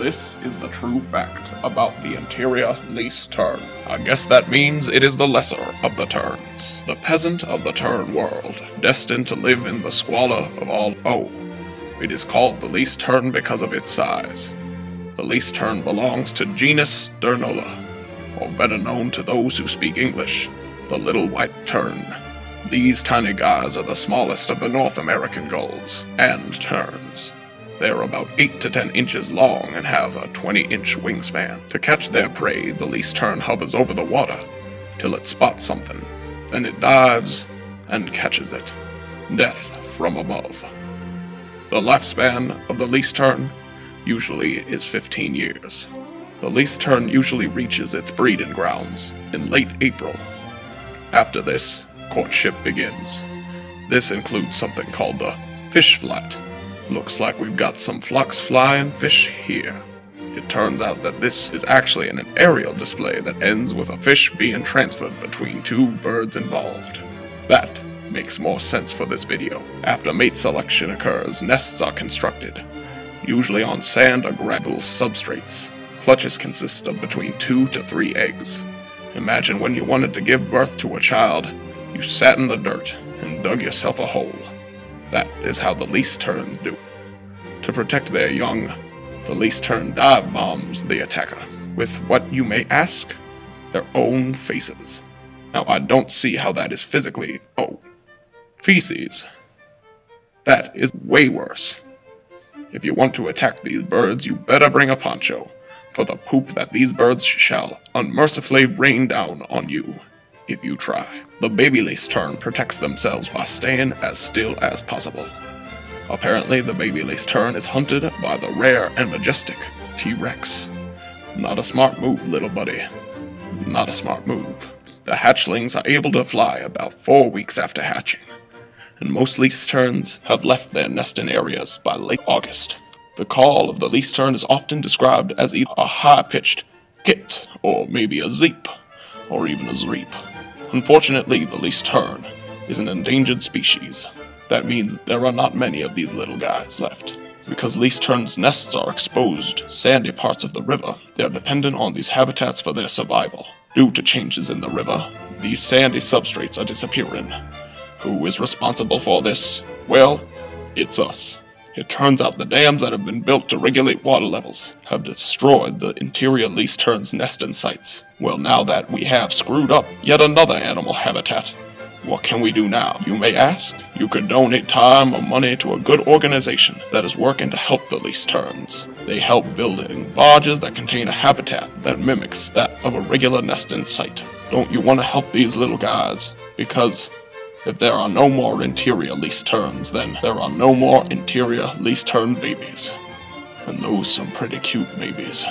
This is the true fact about the interior least tern. I guess that means it is the lesser of the terns. The peasant of the tern world, destined to live in the squalor of all. Oh, it is called the least tern because of its size. The least tern belongs to genus Sternola, or better known to those who speak English, the little white tern. These tiny guys are the smallest of the North American gulls and terns. They are about 8 to 10 inches long and have a 20-inch wingspan. To catch their prey, the least tern hovers over the water till it spots something. Then it dives and catches it. Death from above. The lifespan of the least tern usually is 15 years. The least tern usually reaches its breeding grounds in late April. After this, courtship begins. This includes something called the fish flight. Looks like we've got some flux flying fish here. It turns out that this is actually an aerial display that ends with a fish being transferred between two birds involved. That makes more sense for this video. After mate selection occurs, nests are constructed, usually on sand or gravel substrates. Clutches consist of between 2 to 3 eggs. Imagine when you wanted to give birth to a child, you sat in the dirt and dug yourself a hole. That is how the least terns do. To protect their young, the least tern dive bombs the attacker with what you may ask, their own faces. Now I don't see how that is physically, feces. That is way worse. If you want to attack these birds, you better bring a poncho, for the poop that these birds shall unmercifully rain down on you if you try. The baby least tern protects themselves by staying as still as possible. Apparently, the baby least tern is hunted by the rare and majestic T-Rex. Not a smart move, little buddy. Not a smart move. The hatchlings are able to fly about 4 weeks after hatching, and most least terns have left their nesting areas by late August. The call of the least tern is often described as either a high-pitched kit, or maybe a zeep, or even a zreep. Unfortunately, the least tern is an endangered species. That means there are not many of these little guys left. Because least terns' nests are exposed, sandy parts of the river, they are dependent on these habitats for their survival. Due to changes in the river, these sandy substrates are disappearing. Who is responsible for this? Well, it's us. It turns out the dams that have been built to regulate water levels have destroyed the interior least tern's nesting sites. Well, now that we have screwed up yet another animal habitat, what can we do now, you may ask? You could donate time or money to a good organization that is working to help the least terns. They help building barges that contain a habitat that mimics that of a regular nesting site. Don't you want to help these little guys? Because if there are no more interior least terns, then there are no more interior least tern babies. And those some pretty cute babies.